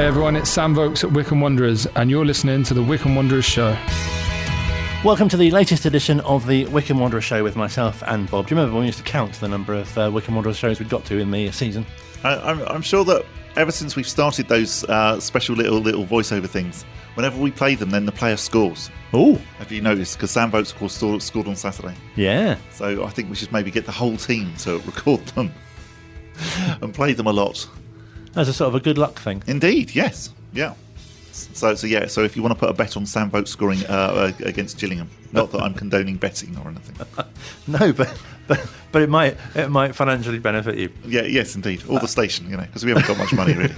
Hi everyone, it's Sam Vokes at Wycombe Wanderers, and you're listening to the Wycombe Wanderers Show. Welcome to the latest edition of the Wycombe Wanderers Show with myself and Bob. Do you remember when we used to count the number of Wycombe Wanderers shows we'd got to in the season? I'm sure that ever since we've started those special little voiceover things, whenever we play them, then the player scores. Oh, have you noticed? Because Sam Vokes, of course, scored on Saturday. Yeah. So I think we should maybe get the whole team to record them and play them a lot. As a sort of a good luck thing. Indeed, yes. Yeah. So if you want to put a bet on Sam Vokes scoring against Gillingham, not that I'm condoning betting or anything. No, but it might financially benefit you. Yeah, yes, indeed. Or the station, because we haven't got much money really.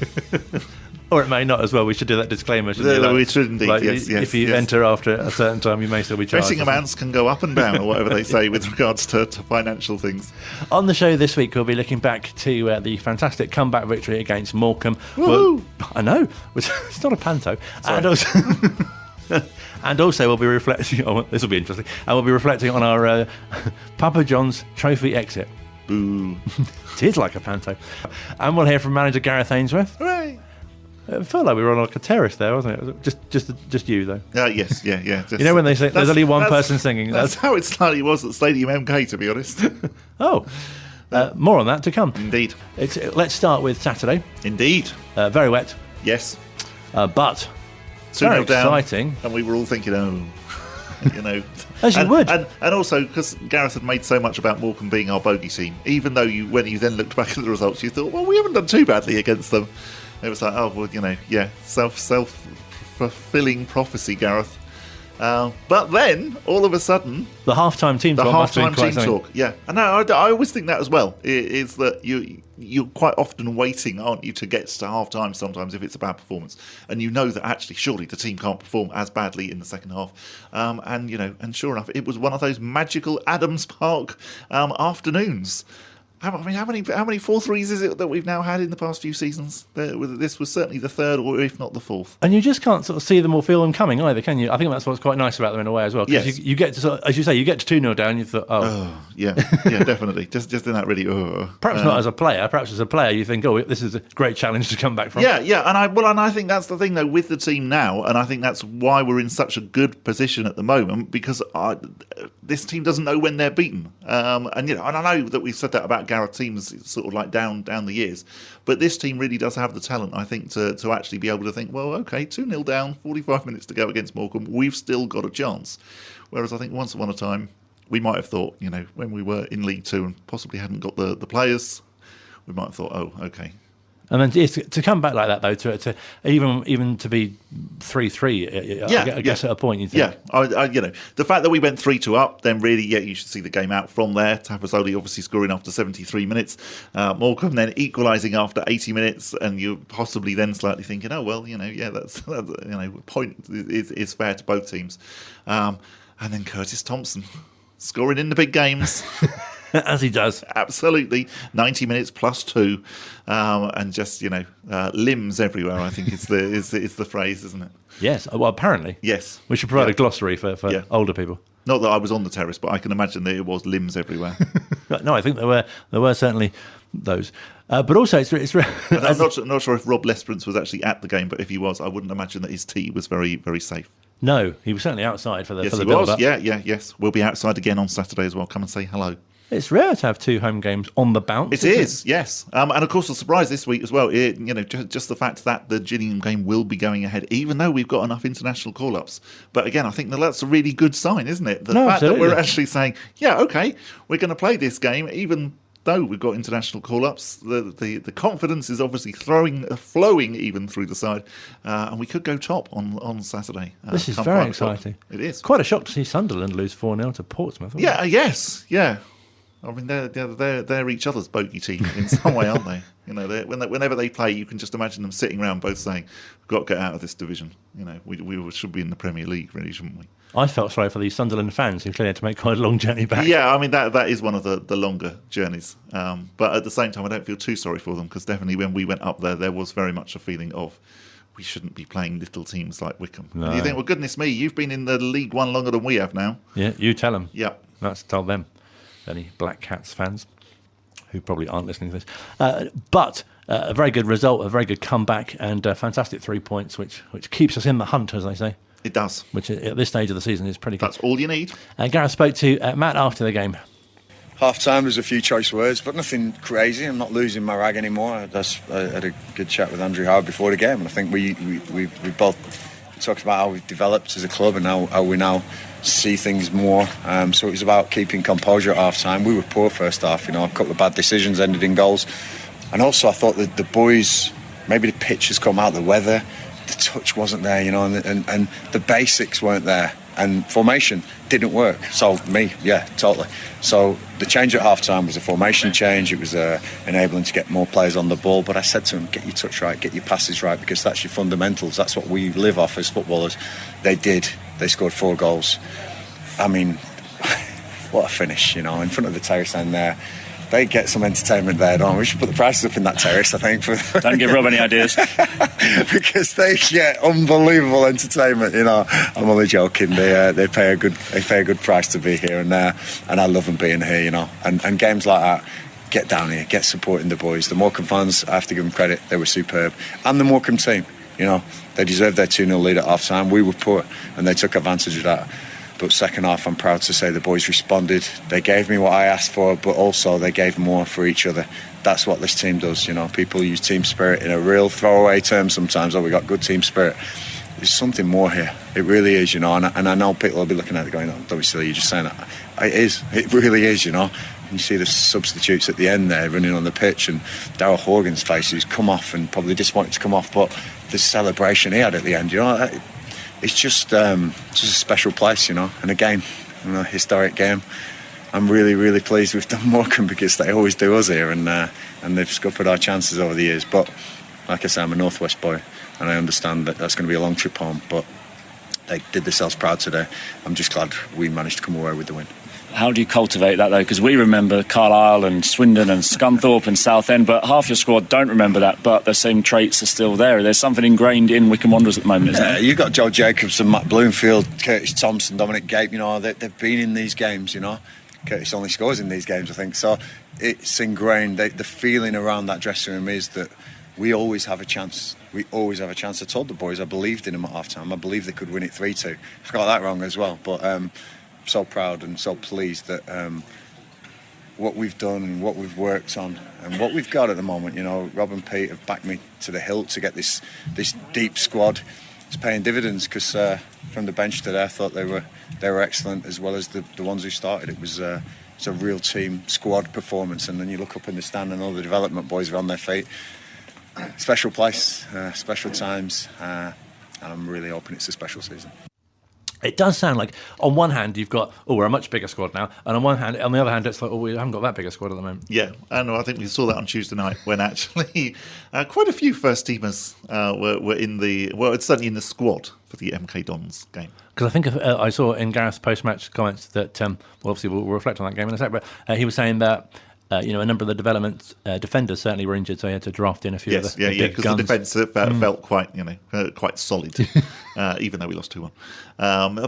Or it may not as well. We should do that disclaimer. We should indeed. Yes. If you enter after a certain time, you may still be charged. Betting amounts can go up and down, or whatever they say with regards to financial things. On the show this week, we'll be looking back to the fantastic comeback victory against Morecambe. Woo! I know. It's not a panto. And also we'll be reflecting on, this will be interesting, and we'll be reflecting on our Papa John's trophy exit. Boo. It is like a panto. And we'll hear from manager Gareth Ainsworth. Hooray! It felt like we were on like a terrace there, wasn't it? Just you, though. Yes, yeah. You know when they say there's only one person singing? That's how it slightly was at Stadium MK, to be honest. Oh, more on that to come. Indeed. Let's start with Saturday. Indeed. Very wet. Yes. But 2-0 very down, exciting. and we were all thinking, As you would. And also, because Gareth had made so much about Morecambe being our bogey team, even though when you then looked back at the results, you thought, well, we haven't done too badly against them. It was like, self-fulfilling prophecy, Gareth. But then, all of a sudden... The half-time team talk. Yeah. And I always think that as well, is that you're quite often waiting, aren't you, to get to half-time sometimes if it's a bad performance. And you know that actually, surely the team can't perform as badly in the second half. And sure enough, it was one of those magical Adams Park afternoons. How many 4-3s is it that we've now had in the past few seasons? This was certainly the third, or if not the fourth. And you just can't sort of see them or feel them coming either, can you? I think that's what's quite nice about them in a way as well. Yes. You get to, sort of, as you say, you get to 2-0 down, you thought, yeah, definitely. just in that really, Perhaps not as a player. Perhaps as a player, you think, this is a great challenge to come back from. Yeah, and I think that's the thing though with the team now, and I think that's why we're in such a good position at the moment, because this team doesn't know when they're beaten. And I know that we've said that about Gareth teams sort of like down the years, but this team really does have the talent, I think, to actually be able to think, well, okay, 2-0 down, 45 minutes to go against Morecambe, we've still got a chance. Whereas I think once upon a time we might have thought, when we were in League Two and possibly hadn't got the players, we might have thought, okay. And then to come back like that, though, to even to be 3-3, I guess at a point you think. Yeah, the fact that we went 3-2 up, then really, you should see the game out from there. Tafazoli obviously scoring after 73 minutes. Morecambe then equalising after 80 minutes, and you're possibly then slightly thinking, that's point is fair to both teams. And then Curtis Thompson scoring in the big games. As he does. Absolutely. 90 minutes plus 2. And just, limbs everywhere, I think is the phrase, isn't it? Yes. Well, apparently. Yes. We should provide a glossary for older people. Not that I was on the terrace, but I can imagine that it was limbs everywhere. No, I think there were certainly those. But also, it's I'm not sure if Rob Lesperance was actually at the game, but if he was, I wouldn't imagine that his tee was very, very safe. No, he was certainly outside for the build-up. Yes, he was. Yes. We'll be outside again on Saturday as well. Come and say hello. It's rare to have 2 home games on the bounce. It is, yes. And of course, the surprise this week as well, just the fact that the Gillingham game will be going ahead, even though we've got enough international call-ups. But again, I think that's a really good sign, isn't it? The fact absolutely. that we're actually saying, okay, we're going to play this game, even though we've got international call-ups. The confidence is obviously flowing even through the side. And we could go top on Saturday. This is very exciting. It is. Quite a shock to see Sunderland lose 4-0 to Portsmouth. Yeah. I mean, they're each other's bogey team in some way, aren't they? Whenever they play, you can just imagine them sitting around both saying, "We've got to get out of this division." We should be in the Premier League, really, shouldn't we? I felt sorry for these Sunderland fans who clearly had to make quite a long journey back. Yeah, I mean that is one of the longer journeys. But at the same time, I don't feel too sorry for them, because definitely when we went up there was very much a feeling of we shouldn't be playing little teams like Wycombe. No. And you think, well, goodness me, you've been in the League One longer than we have now. Yeah, you tell them. Yeah, that's told them. Any Black Cats fans? who probably aren't listening to this. But a very good result, a very good comeback, and fantastic 3 points, which keeps us in the hunt, as they say. It does. Which at this stage of the season is pretty good. That's all you need. Gareth spoke to Matt after the game. Half-time, there's a few choice words, but nothing crazy. I'm not losing my rag anymore. I had a good chat with Andrew Howard before the game, and I think we both talked about how we've developed as a club and how we now see things more. So it was about keeping composure at half-time. We were poor first half, a couple of bad decisions ended in goals. And also I thought that the boys, maybe the pitch has come out, the weather, the touch wasn't there, and the basics weren't there. And formation didn't work. So totally. So the change at half-time was a formation change. It was enabling to get more players on the ball. But I said to them, get your touch right, get your passes right, because that's your fundamentals. That's what we live off as footballers. They did. They scored 4 goals. I mean, what a finish, in front of the terrace end there. They get some entertainment there, don't we? We should put the prices up in that terrace, I think. Don't give Rob any ideas. Because they get unbelievable entertainment, I'm only joking. They pay a good price to be here, and I love them being here, And games like that, get down here, get supporting the boys. The Morecambe fans, I have to give them credit, they were superb. And the Morecambe team, they deserved their 2-0 lead at half-time. We were poor, and they took advantage of that. But second half, I'm proud to say the boys responded. They gave me what I asked for, but also they gave more for each other. That's what this team does, People use team spirit in a real throwaway term sometimes. We got good team spirit. There's something more here. It really is, And I know people will be looking at it going, don't be silly, you're just saying that. It is. It really is, And you see the substitutes at the end there running on the pitch, and Darryl Horgan's face, who's come off and probably disappointed to come off, but the celebration he had at the end, it's just a special place, And again, historic game. I'm really, really pleased we've done Morecambe, because they always do us here, and they've scuppered our chances over the years. But like I say, I'm a North West boy, and I understand that that's going to be a long trip home. But they did themselves proud today. I'm just glad we managed to come away with the win. How do you cultivate that, though? Because we remember Carlisle and Swindon and Scunthorpe and Southend, but half your squad don't remember that, but the same traits are still there. There's something ingrained in Wycombe Wanderers at the moment, isn't there? You've got Joe Jacobson, Matt Bloomfield, Curtis Thompson, Dominic Gape, they've been in these games, Curtis only scores in these games, I think. So it's ingrained. The feeling around that dressing room is that we always have a chance. We always have a chance. I told the boys I believed in them at half-time. I believed they could win it 3-2. I got that wrong as well, but... so proud and so pleased that what we've done and what we've worked on and what we've got at the moment, Rob and Pete have backed me to the hilt to get this deep squad. It's paying dividends, because from the bench today I thought they were excellent, as well as the ones who started. It's a real team squad performance, and then you look up in the stand and all the development boys are on their feet. Special place, special times, and I'm really hoping it's a special season. It does sound like, on one hand, you've got, we're a much bigger squad now, and on the other hand, it's like, we haven't got that big a squad at the moment. Yeah, and I think we saw that on Tuesday night when actually quite a few first-teamers were in it's certainly in the squad for the MK Dons game. Because I think I saw in Gareth's post-match comments that, obviously we'll reflect on that game in a sec, but he was saying that a number of the development defenders certainly were injured, so he had to draft in a few of the big because guns. The defence felt quite solid, even though we lost 2-1.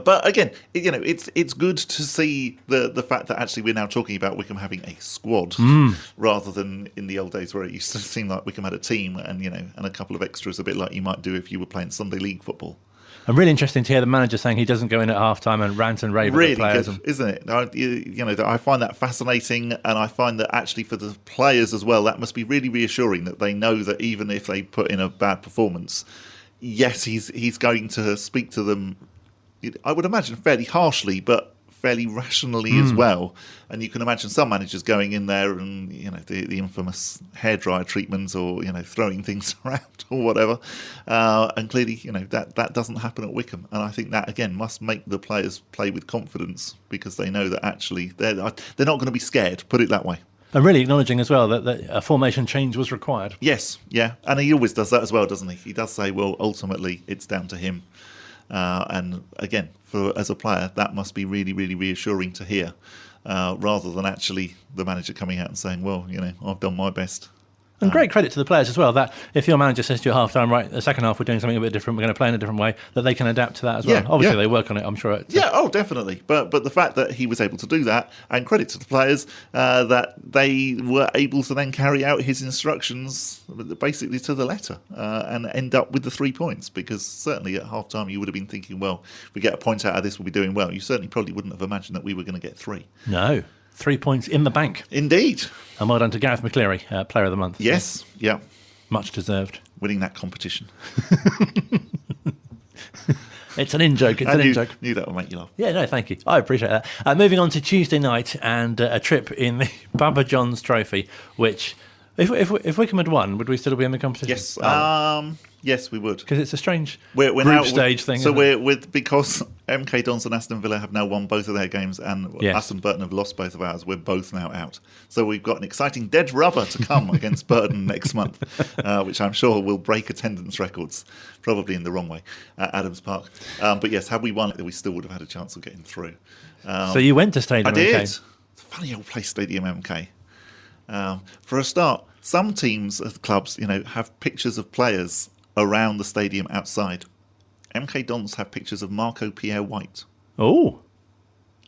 But again, it's good to see the fact that actually we're now talking about Wycombe having a squad rather than in the old days where it used to seem like Wycombe had a team and a couple of extras, a bit like you might do if you were playing Sunday League football. And really interesting to hear the manager saying he doesn't go in at half-time and rant and rave at the players. Good, isn't it? I find that fascinating, and I find that actually for the players as well, that must be really reassuring that they know that even if they put in a bad performance, yes, he's going to speak to them, I would imagine fairly harshly, but fairly rationally as well. And you can imagine some managers going in there and the infamous hairdryer treatments or throwing things around or whatever. And clearly that doesn't happen at Wycombe. And I think that again must make the players play with confidence, because they know that actually they're not going to be scared. Put it that way. And really acknowledging as well that a formation change was required. Yes, yeah, and he always does that as well, doesn't he? He does say, well, ultimately it's down to him. And again, as a player, that must be really, really reassuring to hear, rather than actually the manager coming out and saying, well, I've done my best. And great credit to the players as well, that if your manager says to you at half-time, right, the second half we're doing something a bit different, we're going to play in a different way, that they can adapt to that as well. Obviously, they work on it, I'm sure. Definitely. But the fact that he was able to do that, and credit to the players, that they were able to then carry out his instructions basically to the letter and end up with the 3 points. Because certainly at half-time you would have been thinking, well, if we get a point out of this, we'll be doing well. You certainly probably wouldn't have imagined that we were going to get 3. No. 3 points in the bank. Indeed. And well done to Gareth McCleary, Player of the Month. Yes, yeah. Much deserved. Winning that competition. It's an in-joke. It's an in-joke. Knew that would make you laugh. Yeah, no, thank you. I appreciate that. Moving on to Tuesday night and a trip in the Papa John's Trophy, which, if Wycombe had won, would we still be in the competition? Yes. Yes, we would. Because it's a strange group stage thing. So because MK Dons and Aston Villa have now won both of their games and us and Burton have lost both of ours, we're both now out. So we've got an exciting dead rubber to come against Burton next month, which I'm sure will break attendance records, probably in the wrong way, at Adams Park. But yes, had we won it, we still would have had a chance of getting through. So you went to Stadium MK? I did. It's a funny old place, Stadium MK. For a start, some teams, clubs, have pictures of players around the stadium outside. MK Dons have pictures of Marco Pierre White. Oh,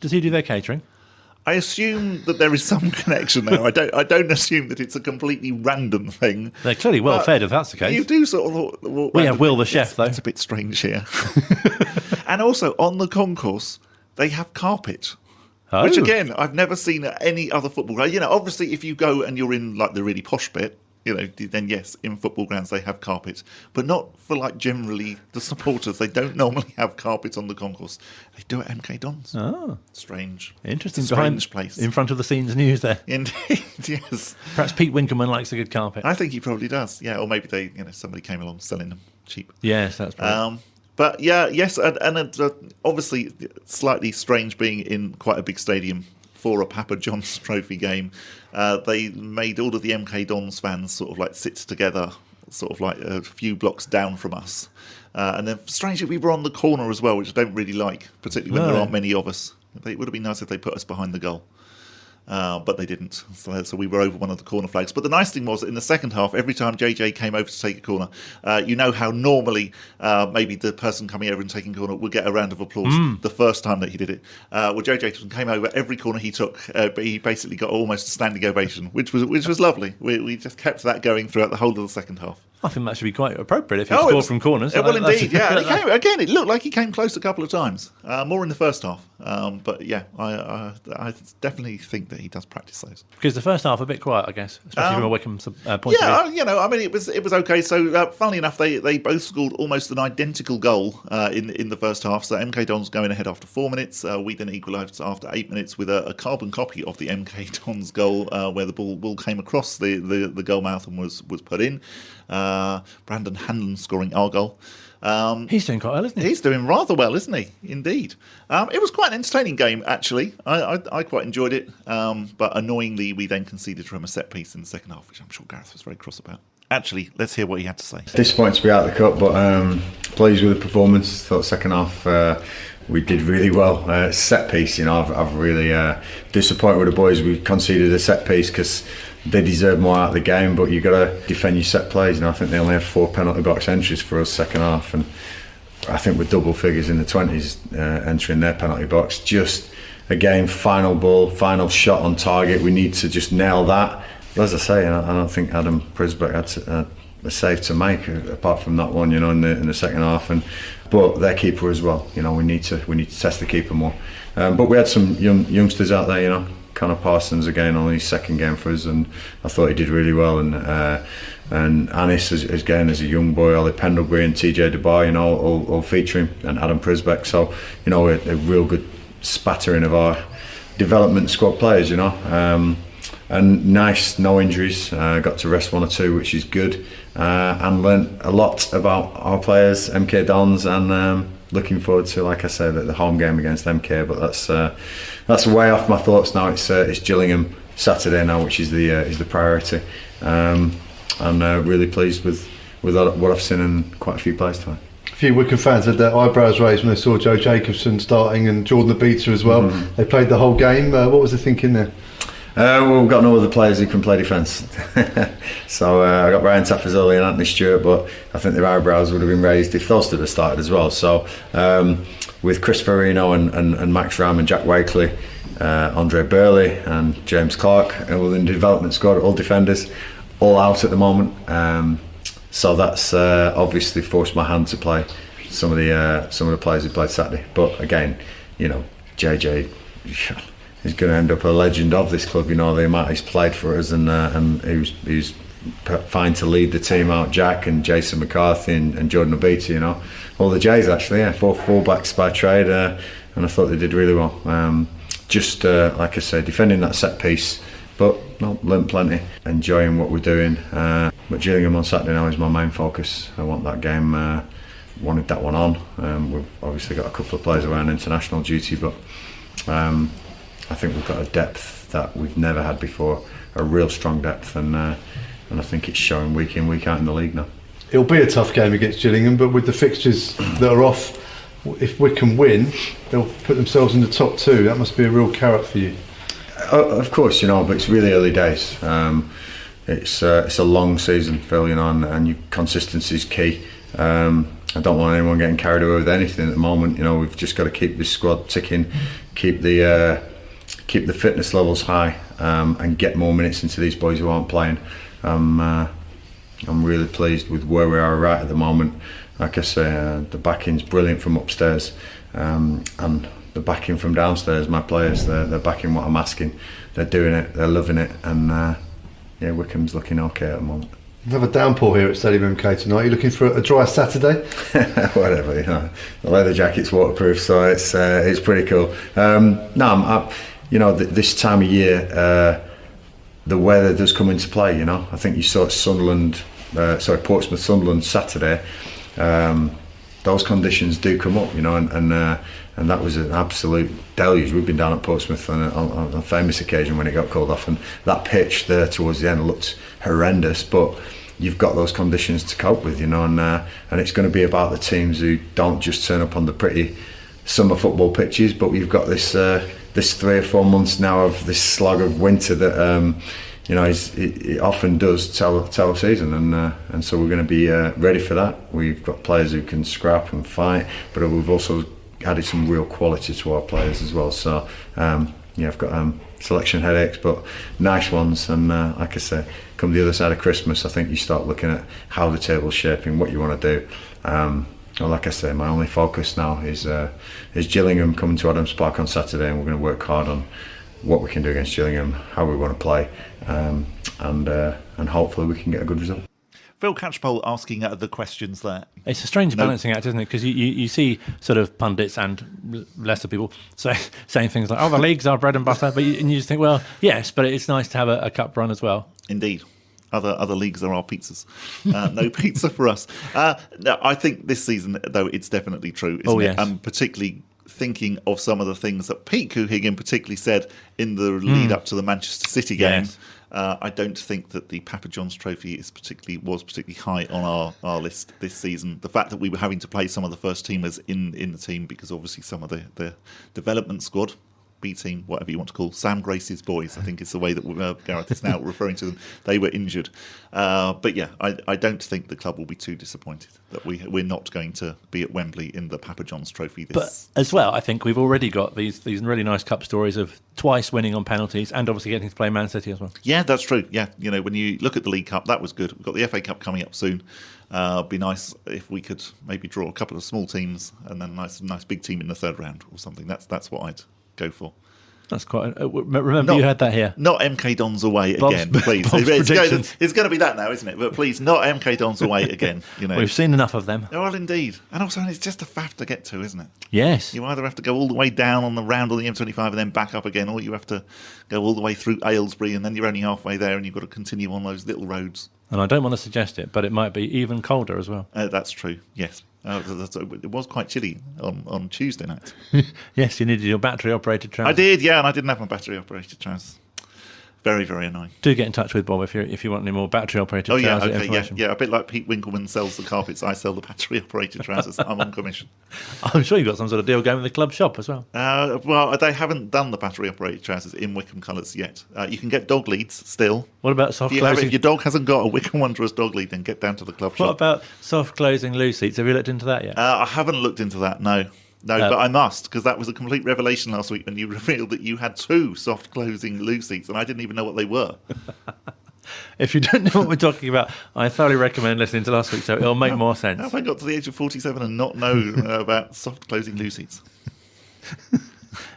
does he do their catering? I assume that there is some connection there. I don't assume that it's a completely random thing. They're clearly well fed, if that's the case. You do sort of. We have Will the chef, though. It's a bit strange here. And also on the concourse, they have carpet. Oh. Which again, I've never seen at any other football ground. Obviously, if you go and you're in like the really posh bit, then yes, in football grounds they have carpet, but not for generally the supporters. They don't normally have carpet on the concourse. They do at MK Dons. Oh, strange, interesting. Strange place in front of the scenes news there. Indeed, yes. Perhaps Pete Winkelman likes a good carpet. I think he probably does. Yeah, or maybe they, somebody came along selling them cheap. Yes, that's right. But yes, and obviously slightly strange being in quite a big stadium for a Papa John's Trophy game. They made all of the MK Dons fans sort of sit together, sort of a few blocks down from us. And then strangely we were on the corner as well, which I don't really like, particularly when there aren't many of us. It would have been nice if they put us behind the goal. But they didn't. So we were over one of the corner flags. But the nice thing was, in the second half, every time JJ came over to take a corner, you know how normally maybe the person coming over and taking a corner would get a round of applause the first time that he did it. Well, JJ came over, every corner he took, but he basically got almost a standing ovation, which was lovely. We just kept that going throughout the whole of the second half. I think that should be quite appropriate if you score from corners. Well, indeed, yeah. Again, it looked like he came close a couple of times, more in the first half. But yeah, I definitely think that he does practice those. Because the first half a bit quiet, I guess, especially from a Wycombe point of view. Yeah, it was okay. So, funnily enough, they both scored almost an identical goal in the first half. So MK Dons going ahead after 4 minutes. We then equalised after 8 minutes with a carbon copy of the MK Dons goal, where the ball came across the goal mouth and was put in. Brandon Hanlon scoring our goal. He's doing quite well, isn't he? He's doing rather well, isn't he? Indeed. It was quite an entertaining game, actually. I quite enjoyed it. But annoyingly, we then conceded from a set piece in the second half, which I'm sure Gareth was very cross about. Actually, let's hear what he had to say. Disappointed to be out of the cup, but pleased with the performance. Thought second half we did really well. Set piece, I've really disappointed with the boys. We conceded a set piece because they deserve more out of the game, but you've got to defend your set plays. I think they only had 4 penalty box entries for us second half, and I think with double figures in the 20s entering their penalty box. Just again, final ball, final shot on target. We need to just nail that. But as I say, I don't think Adam Prisbeck had a save to make apart from that one, in the second half. But their keeper as well. We need to test the keeper more. But we had some youngsters out there. Connor Parsons again on his second game for us, and I thought he did really well. And Anis again as a young boy, Ollie Pendlebury and TJ Dubai, all featuring, and Adam Prisbeck. So a real good spattering of our development squad players. And nice, no injuries. Got to rest 1 or 2, which is good, and learnt a lot about our players, MK Dons, and looking forward to, like I said, the home game against MK. But that's way off my thoughts now. It's Gillingham Saturday now, which is the priority. I'm really pleased with what I've seen in quite a few players tonight. A few Wycombe fans had their eyebrows raised when they saw Joe Jacobson starting and Jordan Abita as well. They played the whole game. What was the thinking there? Well, we've got no other players who can play defence. So I got Ryan Taffazoli and Anthony Stewart, but I think their eyebrows would have been raised if those two had started as well. So with Chris Farino and Max Ram and Jack Wakely, Andre Burley and James Clark, within the development squad, all defenders, all out at the moment. So that's obviously forced my hand to play some of the players who played Saturday. But again, JJ is going to end up a legend of this club. The amount he's played for us, and he's fine to lead the team out. Jack and Jason McCarthy and Jordan Obiti, all the J's actually, 4 fullbacks by trade, and I thought they did really well. Like I said, defending that set piece, but learnt plenty, enjoying what we're doing. But Gillingham on Saturday now is my main focus. I want that game, wanted that one on. We've obviously got a couple of players away on international duty, but I think we've got a depth that we've never had before, a real strong depth, and I think it's showing week in, week out in the league now. It'll be a tough game against Gillingham, but with the fixtures that are off, if Wycombe win, they'll put themselves in the top 2. That must be a real carrot for you. Of course, but it's really early days. It's a long season, Phil, and your consistency is key. I don't want anyone getting carried away with anything at the moment. We've just got to keep this squad ticking, keep the fitness levels high, and get more minutes into these boys who aren't playing. I'm really pleased with where we are right at the moment. Like I say, the backing's brilliant from upstairs, and the backing from downstairs. My players, they're backing what I'm asking. They're doing it. They're loving it, and Wycombe's looking okay at the moment. We have a downpour here at Stadium MK tonight. You're looking for a dry Saturday? Whatever, the leather jacket's waterproof, so it's pretty cool. This time of year, the weather does come into play. I think you saw at Portsmouth Sunderland Saturday. Those conditions do come up, and that was an absolute deluge. We've been down at Portsmouth on a famous occasion when it got called off, and that pitch there towards the end looked horrendous, but you've got those conditions to cope with, and it's going to be about the teams who don't just turn up on the pretty summer football pitches, but we've got this 3 or 4 months now of this slog of winter that it often does tell a season, and so we're going to be ready for that. We've got players who can scrap and fight, but we've also added some real quality to our players as well. So I've got selection headaches, but nice ones. And like I say, come the other side of Christmas, I think you start looking at how the table's shaping, what you want to do. Like I say, my only focus now is Gillingham coming to Adams Park on Saturday, and we're going to work hard on what we can do against Gillingham, how we want to play, and hopefully we can get a good result. Phil Catchpole asking the questions there. It's a strange balancing act, isn't it? Because you see sort of pundits and lesser people saying things like, the league's our bread and butter, but you just think, well, yes, but it's nice to have a cup run as well. Indeed. Other leagues are our pizzas. No pizza for us. No, I think this season, though, it's definitely true, isn't it? Yes. Particularly thinking of some of the things that Pete Couhig particularly said in the lead up to the Manchester City game. Yes. I don't think that the Papa John's Trophy was particularly high on our list this season. The fact that we were having to play some of the first teamers in the team, because obviously some of the development squad, B team, whatever you want to call Sam Grace's boys, I think is the way that Gareth is now referring to them. They were injured, but yeah, I don't think the club will be too disappointed that we're not going to be at Wembley in the Papa John's Trophy. But as well, I think we've already got these really nice cup stories of twice winning on penalties and obviously getting to play Man City as well. Yeah, that's true. Yeah, when you look at the League Cup, that was good. We've got the FA Cup coming up soon. Be nice if we could maybe draw a couple of small teams and then a nice big team in the third round or something. That's what I'd go for. That's quite. Remember, you heard that here. Not MK Dons away again, please. It's going to be that now, isn't it? But please, not MK Dons away again. We've seen enough of them. Well, indeed, and also it's just a faff to get to, isn't it? Yes. You either have to go all the way down on the round on the M25 and then back up again, or you have to go all the way through Aylesbury and then you're only halfway there and you've got to continue on those little roads. And I don't want to suggest it, but it might be even colder as well. That's true. Yes. It was quite chilly on Tuesday night. Yes, you needed your battery-operated trousers. I did, yeah, and I didn't have my battery-operated trousers. Very, very annoying. Do get in touch with Bob if you want any more battery-operated trouser information. Yeah. A bit like Pete Winkleman sells the carpets, I sell the battery-operated trousers. I'm on commission. I'm sure you've got some sort of deal going with the club shop as well. Well, they haven't done the battery-operated trousers in Wycombe colours yet. You can get dog leads still. What about soft closing? If your dog hasn't got a Wycombe Wanderers dog lead, then get down to the club shop. What about soft closing loose seats? Have you looked into that yet? I haven't looked into that, no. No, but I must, because that was a complete revelation last week when you revealed that you had 2 soft closing loo seats, and I didn't even know what they were. If you don't know what we're talking about, I thoroughly recommend listening to last week, so it'll make more sense. How have I got to the age of 47 and not know about soft closing loo seats?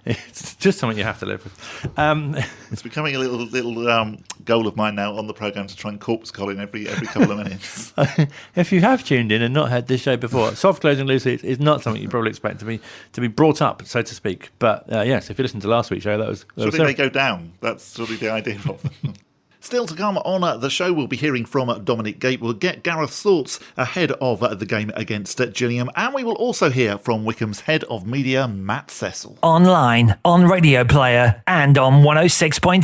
It's just something you have to live with. It's becoming a little goal of mine now on the programme to try and corpse Colin every couple of minutes. If you have tuned in and not heard this show before, soft closing loose seats is not something you probably expect to be brought up, so to speak. But yes, if you listened to last week's show, that was they go down. That's sort of the idea of them. Still to come on the show, we'll be hearing from Dominic Gape. We'll get Gareth's thoughts ahead of the game against Gillingham. And we will also hear from Wycombe's head of media, Matt Cecil. Online, on Radio Player, and on 106.6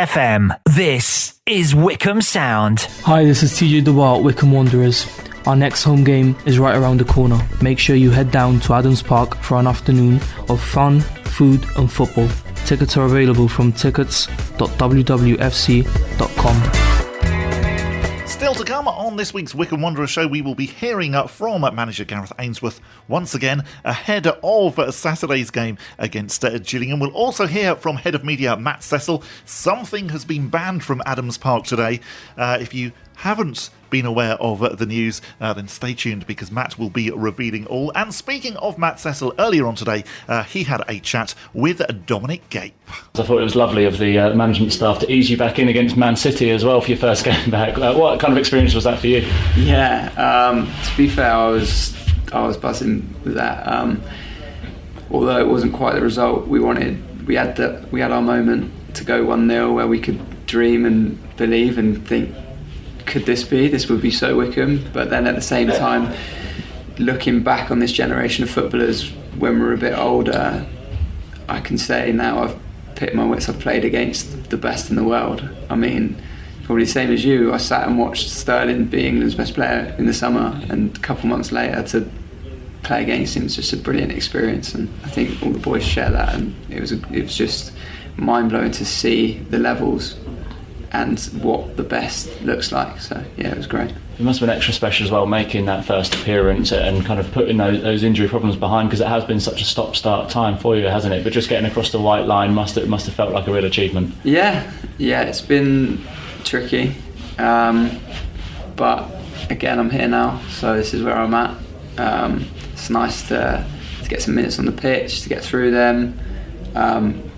FM. This is Wycombe Sound. Hi, this is TJ Dubois at Wycombe Wanderers. Our next home game is right around the corner. Make sure you head down to Adams Park for an afternoon of fun, food and football. Tickets are available from tickets.wwfc.com. Still to come on this week's Wycombe Wanderers Show, we will be hearing from manager Gareth Ainsworth once again ahead of Saturday's game against Gillingham. We'll also hear from head of media Matt Cecil. Something has been banned from Adams Park today. If you haven't been aware of the news, then stay tuned because Matt will be revealing all. And speaking of Matt Cecil, earlier on today, he had a chat with Dominic Gape. I thought it was lovely of the management staff to ease you back in against Man City as well for your first game back. What kind of experience was that for you? Yeah, to be fair, I was buzzing with that. Although it wasn't quite the result we wanted, we had our moment to go 1-0 where we could dream and believe and think, could this would be so Wycombe. But then at the same time, looking back on this generation of footballers when we're a bit older, I can say now I've picked my wits. I've played against the best in the world. I mean, probably the same as you, I sat and watched Sterling be England's best player in the summer, and a couple months later to play against him was just a brilliant experience, and I think all the boys share that, and it was just mind-blowing to see the levels and what the best looks like. So yeah, it was great. It must have been extra special as well, making that first appearance and kind of putting those injury problems behind, because it has been such a stop-start time for you, hasn't it? But just getting across the white line must have felt like a real achievement. Yeah, it's been tricky, but again, I'm here now, so this is where I'm at. It's nice to get some minutes on the pitch, to get through them,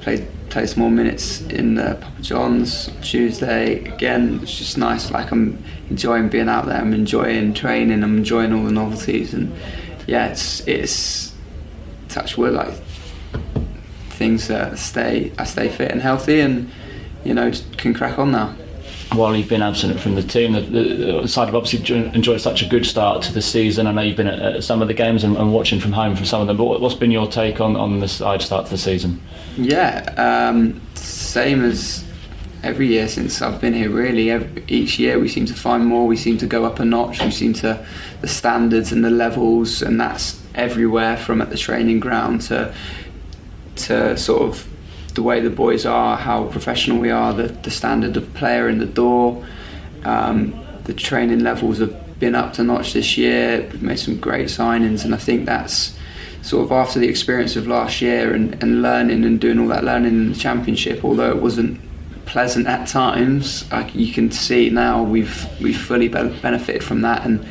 play some more minutes in Papa John's on Tuesday. Again, it's just nice. Like, I'm enjoying being out there. I'm enjoying training. I'm enjoying all the novelties, and yeah, it's touch wood. Like, things I stay fit and healthy, and can crack on now. While you've been absent from the team, the side have obviously enjoyed such a good start to the season. I know you've been at some of the games and watching from home from some of them, but what's been your take on the side start to the season? Yeah, same as every year since I've been here, really. Each year we seem to find more, we seem to go up a notch, the standards and the levels, and that's everywhere from at the training ground to sort of the way the boys are, how professional we are, the standard of player in the door. The training levels have been up to notch this year. We've made some great signings, and I think that's sort of after the experience of last year and learning and doing all that learning in the Championship, although it wasn't pleasant at times, you can see now we've fully benefited from that, and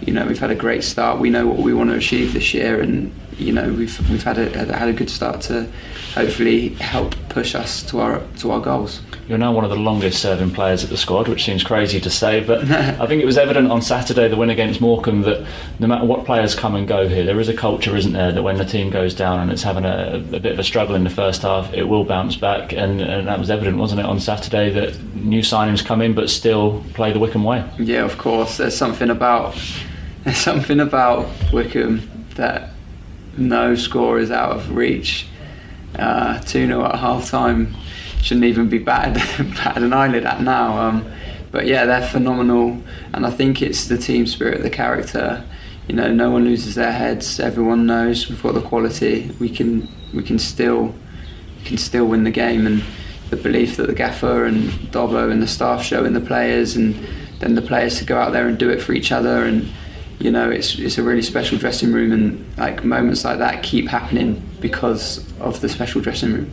we've had a great start. We know what we want to achieve this year, and we've had a good start to hopefully help push us to our goals. You're now one of the longest serving players at the squad, which seems crazy to say, but I think it was evident on Saturday, the win against Morecambe, that no matter what players come and go here, there is a culture, isn't there, that when the team goes down and it's having a bit of a struggle in the first half, it will bounce back, and that was evident, wasn't it, on Saturday, that new signings come in but still play the Wycombe way. Yeah, of course. There's something about Wycombe that no score is out of reach. 2-0 at half time, shouldn't even be batted an eyelid at now. But yeah, they're phenomenal, and I think it's the team spirit, the character. No one loses their heads. Everyone knows we've got the quality. We can still win the game, and the belief that the gaffer and Dobbo and the staff show in the players, and then the players to go out there and do it for each other. And it's a really special dressing room, and like moments like that keep happening because of the special dressing room.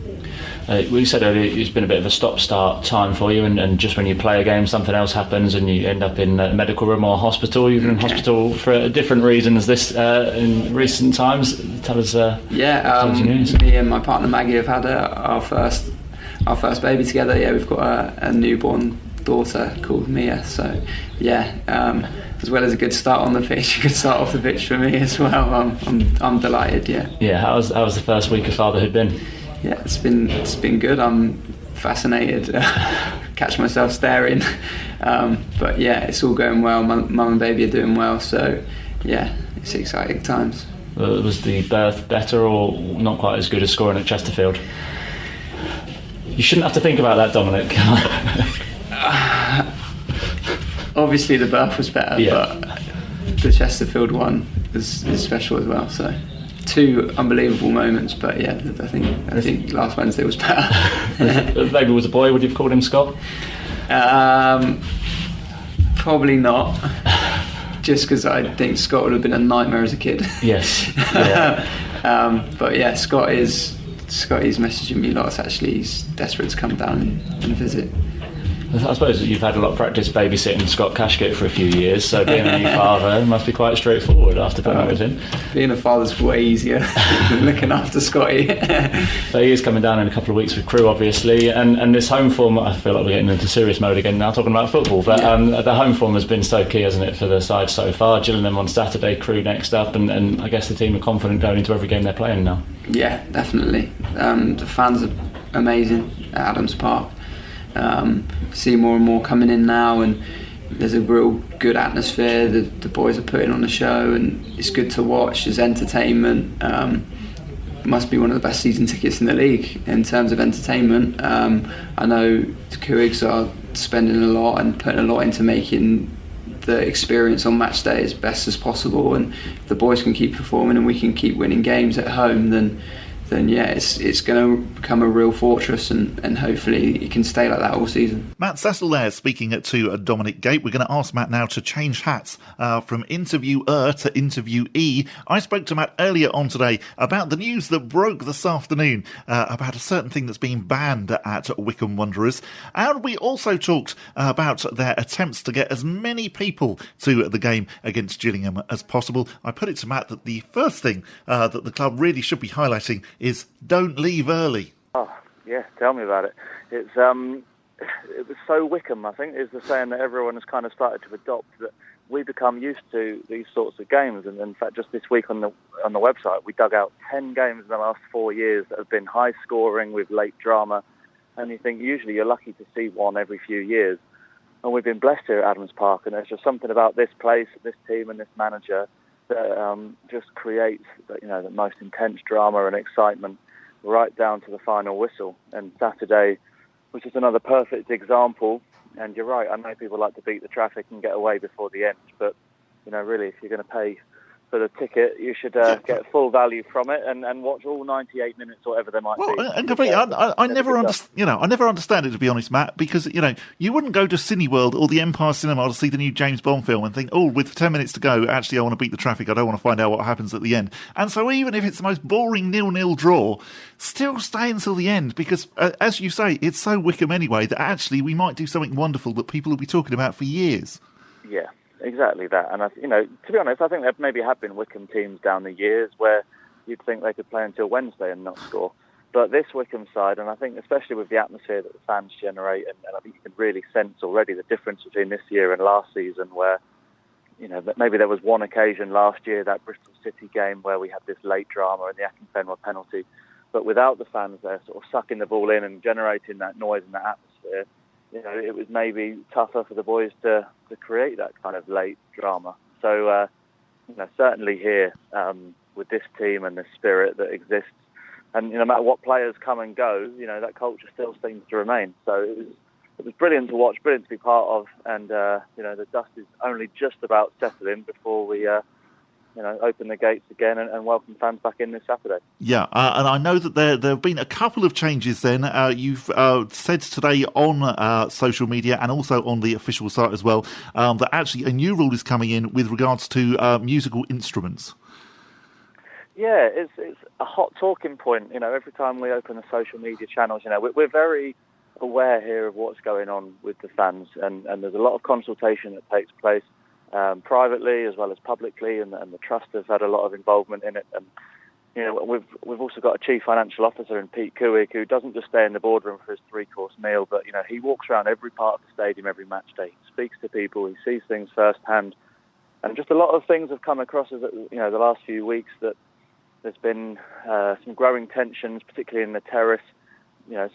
We said earlier it's been a bit of a stop-start time for you, and just when you play a game, something else happens and you end up in a medical room or hospital. You've been in hospital for different reasons this in recent times. Tell us. Me and my partner Maggie have had our first baby together. Yeah, we've got a newborn daughter called Mia. So yeah, as well as a good start on the pitch, a good start off the pitch for me as well. I'm delighted. Yeah. Yeah. How's the first week of fatherhood been? Yeah, it's been good. I'm fascinated. Catch myself staring, but yeah, it's all going well. Mum and baby are doing well, so yeah, it's exciting times. Was the birth better or not quite as good as scoring at Chesterfield? You shouldn't have to think about that, Dominic. Obviously, the birth was better, but the Chesterfield one is special as well. So. Two unbelievable moments, but yeah, I think last Wednesday was better. If baby was a boy, would you have called him Scott? Probably not. Just because I think Scott would have been a nightmare as a kid. Yes. Yeah. But yeah, Scotty's messaging me lots. Actually, he's desperate to come down and visit. I suppose you've had a lot of practice babysitting Scott Cashgate for a few years, so being a new father must be quite straightforward after putting up with him. Being a father's way easier than looking after Scotty. So he is coming down in a couple of weeks with Crewe, obviously, and this home form, I feel like we're getting into serious mode again now, talking about football, but the home form has been so key, hasn't it, for the side so far? Gillingham on Saturday, Crewe next up, and I guess the team are confident going into every game they're playing now. Yeah, definitely. The fans are amazing at Adams Park. See more and more coming in now, and there's a real good atmosphere. The boys are putting on a show, and it's good to watch. There's entertainment. Must be one of the best season tickets in the league in terms of entertainment. I know the Couigs are spending a lot and putting a lot into making the experience on match day as best as possible, and if the boys can keep performing and we can keep winning games at home, then yeah, it's going to become a real fortress, and hopefully it can stay like that all season. Matt Cecil there speaking to Dominic Gape. We're going to ask Matt now to change hats from interviewer to interviewee. I spoke to Matt earlier on today about the news that broke this afternoon about a certain thing that's being banned at Wycombe Wanderers, and we also talked about their attempts to get as many people to the game against Gillingham as possible. I put it to Matt that the first thing that the club really should be highlighting is don't leave early. Oh, yeah, tell me about it. It was so Wycombe, I think, is the saying that everyone has kind of started to adopt, that we become used to these sorts of games. And in fact, just this week on the website, we dug out 10 games in the last 4 years that have been high scoring with late drama. And you think usually you're lucky to see one every few years. And we've been blessed here at Adams Park, and there's just something about this place, this team and this manager that just creates the most intense drama and excitement right down to the final whistle. And Saturday, which is another perfect example, and you're right, I know people like to beat the traffic and get away before the end, but really, if you're going to pay for the ticket, you should get full value from it and watch all 98 minutes or whatever there might be. And completely, I never understand it, to be honest, Matt, because you wouldn't go to Cineworld or the Empire Cinema to see the new James Bond film and think, oh, with 10 minutes to go, actually I want to beat the traffic, I don't want to find out what happens at the end. And so even if it's the most boring 0-0 draw, still stay until the end, because as you say, it's so Wycombe anyway that actually we might do something wonderful that people will be talking about for years. Yeah. Exactly that, and to be honest, I think there maybe have been Wycombe teams down the years where you'd think they could play until Wednesday and not score. But this Wycombe side, and I think especially with the atmosphere that the fans generate, and I think you can really sense already the difference between this year and last season, where maybe there was one occasion last year, that Bristol City game, where we had this late drama and the Akinfenwa penalty. But without the fans there, sort of sucking the ball in and generating that noise and that atmosphere, it was maybe tougher for the boys to create that kind of late drama. So, certainly here with this team and the spirit that exists, and no matter what players come and go, that culture still seems to remain. So it was brilliant to watch, brilliant to be part of, and the dust is only just about settling before we open the gates again and welcome fans back in this Saturday. Yeah, and I know that there have been a couple of changes then. You've said today on social media and also on the official site as well that actually a new rule is coming in with regards to musical instruments. Yeah, it's a hot talking point. Every time we open the social media channels, we're very aware here of what's going on with the fans, and there's a lot of consultation that takes place privately as well as publicly, and the trust has had a lot of involvement in it. And we've also got a chief financial officer in Pete Kuig, who doesn't just stay in the boardroom for his 3-course meal, but he walks around every part of the stadium every match day. He speaks to people, he sees things firsthand, and just a lot of things have come across as the last few weeks that there's been some growing tensions, particularly in the terrace.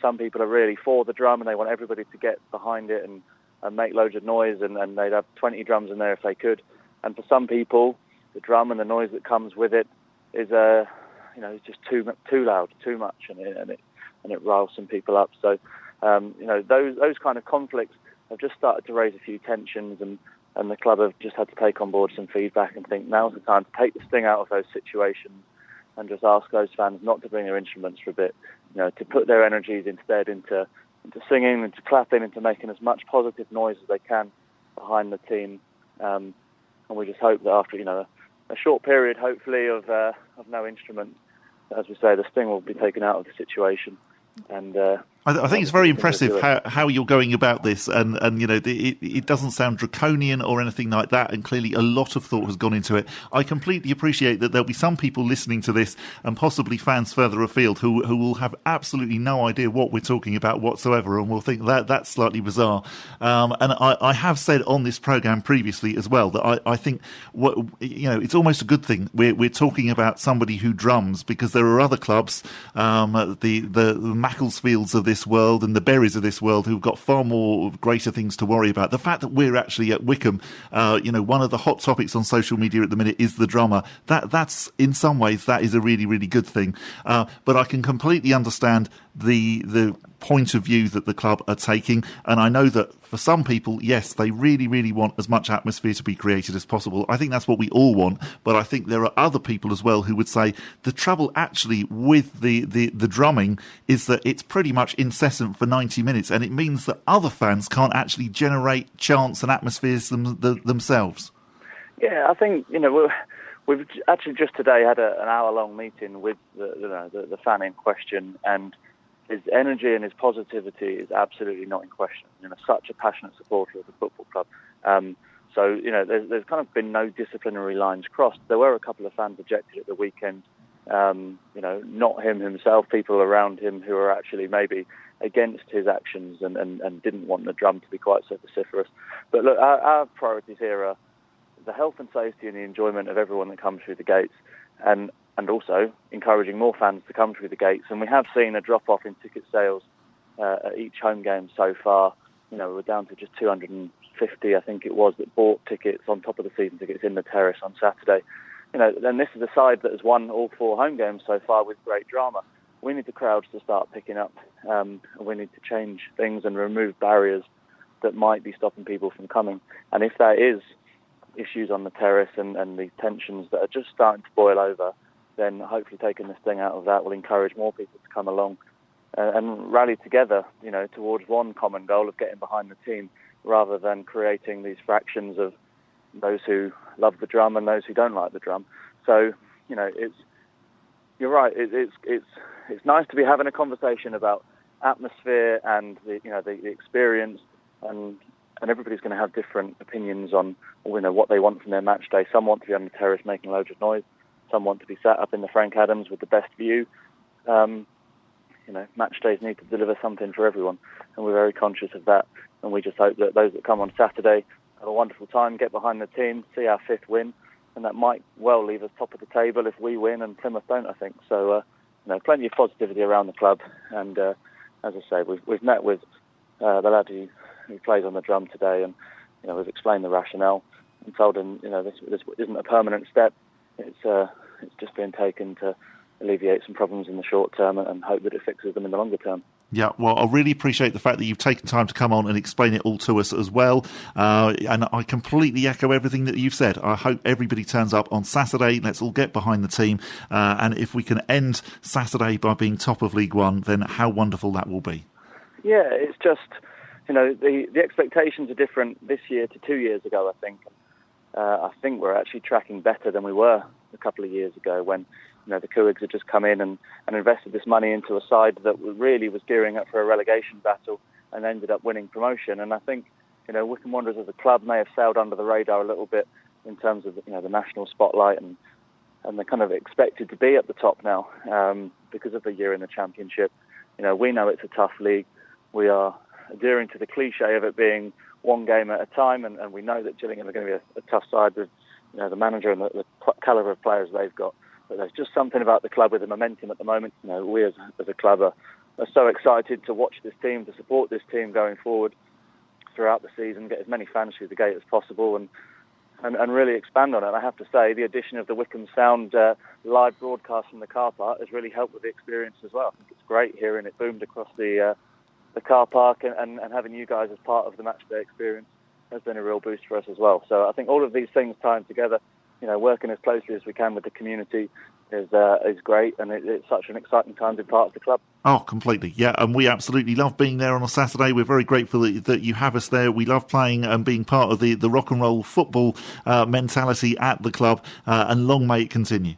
Some people are really for the drum and they want everybody to get behind it and make loads of noise, and they'd have 20 drums in there if they could. And for some people, the drum and the noise that comes with it is it's just too loud, too much, and it riles some people up. So those kind of conflicts have just started to raise a few tensions, and the club have just had to take on board some feedback and think now's the time to take the sting out of those situations and just ask those fans not to bring their instruments for a bit, to put their energies instead into singing, into clapping, into making as much positive noise as they can behind the team. And we just hope that after a short period, hopefully, of no instrument, as we say, the sting will be taken out of the situation. And I think it's very impressive how you're going about this, and it doesn't sound draconian or anything like that, and clearly a lot of thought has gone into it. I completely appreciate that there'll be some people listening to this, and possibly fans further afield, who will have absolutely no idea what we're talking about whatsoever, and will think that's slightly bizarre. And I have said on this programme previously as well that I think it's almost a good thing we're talking about somebody who drums, because there are other clubs, the Macclesfields of this world and the Berries of this world, who've got far more greater things to worry about. The fact that we're actually at Wycombe, one of the hot topics on social media at the minute is the drummer. That's in some ways that is a really, really good thing. But I can completely understand the point of view that the club are taking, and I know that for some people, yes, they really, really want as much atmosphere to be created as possible. I think that's what we all want, but I think there are other people as well who would say the trouble actually with the drumming is that it's pretty much incessant for 90 minutes, and it means that other fans can't actually generate chants and atmospheres themselves. Yeah, I think we've actually just today had an hour-long meeting with the fan in question, and his energy and his positivity is absolutely not in question. Such a passionate supporter of the football club. So there's kind of been no disciplinary lines crossed. There were a couple of fans ejected at the weekend. Not him himself, people around him who are actually maybe against his actions and didn't want the drum to be quite so vociferous. But look, our priorities here are the health and safety and the enjoyment of everyone that comes through the gates, and also encouraging more fans to come through the gates. And we have seen a drop-off in ticket sales at each home game so far. We're down to just 250, I think it was, that bought tickets on top of the season tickets in the terrace on Saturday. And this is a side that has won all 4 home games so far with great drama. We need the crowds to start picking up. And we need to change things and remove barriers that might be stopping people from coming. And if that is issues on the terrace and the tensions that are just starting to boil over, then hopefully taking this thing out of that will encourage more people to come along and rally together, towards one common goal of getting behind the team, rather than creating these fractions of those who love the drum and those who don't like the drum. So, you're right. It's nice to be having a conversation about atmosphere and the experience, and everybody's going to have different opinions on what they want from their match day. Some want to be on the terrace making loads of noise. Some want to be sat up in the Frank Adams with the best view. Match days need to deliver something for everyone, and we're very conscious of that. And we just hope that those that come on Saturday have a wonderful time, get behind the team, see our 5th win, and that might well leave us top of the table if we win and Plymouth don't, I think. So, plenty of positivity around the club. And as I say, we've met with the lad who plays on the drum today, and we've explained the rationale and told him this isn't a permanent step. It's just been taken to alleviate some problems in the short term and hope that it fixes them in the longer term. Yeah, well, I really appreciate the fact that you've taken time to come on and explain it all to us as well. And I completely echo everything that you've said. I hope everybody turns up on Saturday. Let's all get behind the team. And if we can end Saturday by being top of League One, then how wonderful that will be. Yeah, it's just, the expectations are different this year to 2 years ago, I think. I think we're actually tracking better than we were a couple of years ago when the Cougs had just come in and invested this money into a side that really was gearing up for a relegation battle and ended up winning promotion. And I think, Wycombe Wanderers as a club may have sailed under the radar a little bit in terms of, the national spotlight, and they're kind of expected to be at the top now because of the year in the Championship. We know it's a tough league. We are adhering to the cliche of it being one game at a time, and we know that Gillingham are going to be a tough side with, the manager and the calibre of players they've got. But there's just something about the club with the momentum at the moment. We as a club are so excited to watch this team, to support this team going forward throughout the season, get as many fans through the gate as possible, and really expand on it. And I have to say, the addition of the Wycombe Sound live broadcast from the car park has really helped with the experience as well. I think it's great hearing it boomed across the car park, and having you guys as part of the matchday experience has been a real boost for us as well. So I think all of these things tying together, working as closely as we can with the community is great, and it's such an exciting time to be part of the club. Oh, completely, yeah, and we absolutely love being there on a Saturday. We're very grateful that you have us there. We love playing and being part of the rock and roll football mentality at the club, and long may it continue.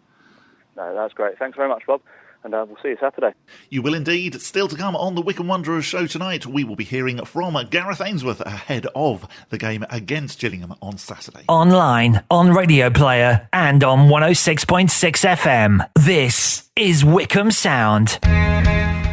No, that's great. Thanks very much, Bob. And we'll see you Saturday. You will indeed. Still to come on the Wycombe Wanderers Show tonight, we will be hearing from Gareth Ainsworth ahead of the game against Gillingham on Saturday. Online, on Radio Player, and on 106.6 FM. This is Wycombe Sound.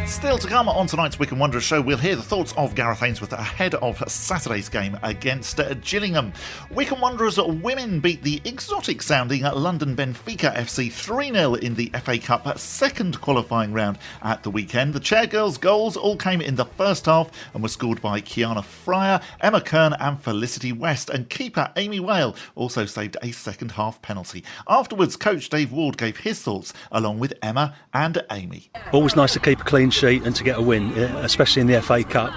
Still to come on tonight's Wycombe Wanderers Show, we'll hear the thoughts of Gareth Ainsworth ahead of Saturday's game against Gillingham. Wycombe Wanderers women beat the exotic-sounding London Benfica FC 3-0 in the FA Cup second qualifying round at the weekend. The Chairgirls' goals all came in the first half and were scored by Kiana Fryer, Emma Kern and Felicity West, and keeper Amy Whale also saved a second-half penalty. Afterwards, coach Dave Ward gave his thoughts along with Emma and Amy. Always nice to keep a clean sheet and to get a win, especially in the FA Cup.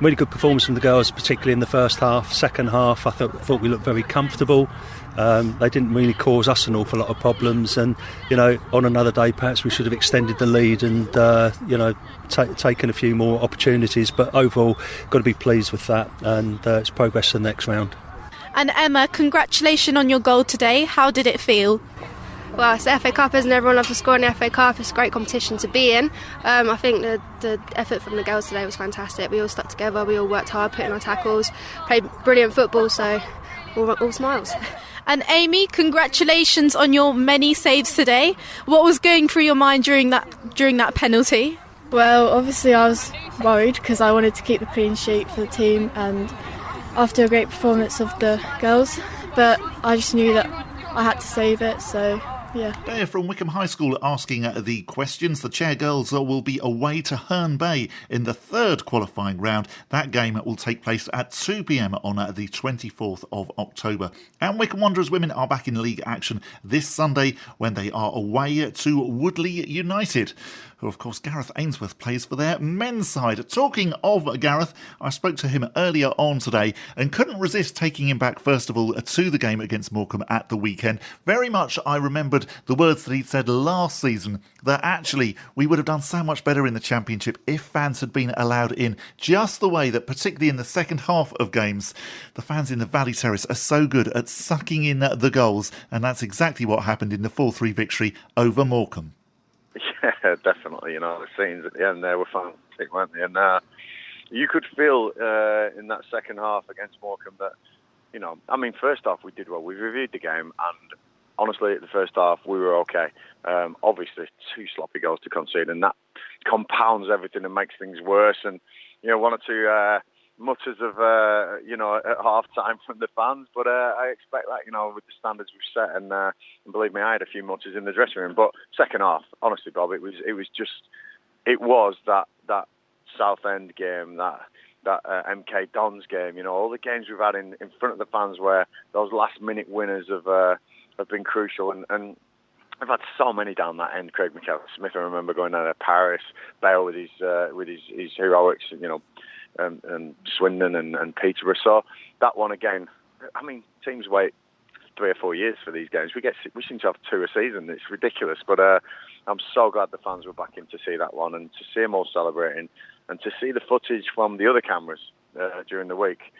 Really good performance from the girls, particularly in the first half. Second half, I thought we looked very comfortable. They didn't really cause us an awful lot of problems, and on another day perhaps we should have extended the lead and taken a few more opportunities, but overall got to be pleased with that, and it's progress to the next round. And Emma, congratulations on your goal today. How did it feel? Well, it's the FA Cup, isn't it? Everyone loves to score in the FA Cup. It's a great competition to be in. I think the effort from the girls today was fantastic. We all stuck together, we all worked hard, put in our tackles, played brilliant football, so all smiles. And Amy, congratulations on your many saves today. What was going through your mind during that penalty? Well, obviously I was worried because I wanted to keep the clean sheet for the team, and after a great performance of the girls, but I just knew that I had to save it, so yeah. Dare from Wycombe High School asking the questions. The Chairgirls will be away to Herne Bay in the third qualifying round. That game will take place at 2 p.m. on the 24th of October. And Wycombe Wanderers women are back in league action this Sunday when they are away to Woodley United, who of course Gareth Ainsworth plays for their men's side. Talking of Gareth, I spoke to him earlier on today and couldn't resist taking him back first of all to the game against Morecambe at the weekend. Very much I remembered the words that he'd said last season, that actually we would have done so much better in the Championship if fans had been allowed in, just the way that particularly in the second half of games the fans in the Valley Terrace are so good at sucking in the goals, and that's exactly what happened in the 4-3 victory over Morecambe. Yeah, definitely. The scenes at the end there were fantastic, weren't they? And you could feel in that second half against Morecambe that, first half we did well. We reviewed the game, and honestly, at the first half we were okay. Obviously, 2 sloppy goals to concede, and that compounds everything and makes things worse. And 1 or 2 mutters of at half time from the fans, but I expect that with the standards we've set, and believe me, I had a few mutters in the dressing room. But second half, honestly, Bob, it was that Southend game, that MK Don's game, all the games we've had in front of the fans where those last minute winners have been crucial, and I've had so many down that end. Craig McKellar-Smith, I remember going down to Paris, Bale with his heroics, and Swindon and Peterborough. So that one again, I mean, teams wait 3 or 4 years for these games. We seem to have 2 a season. It's ridiculous. But I'm so glad the fans were back in to see that one and to see them all celebrating and to see the footage from the other cameras during the week.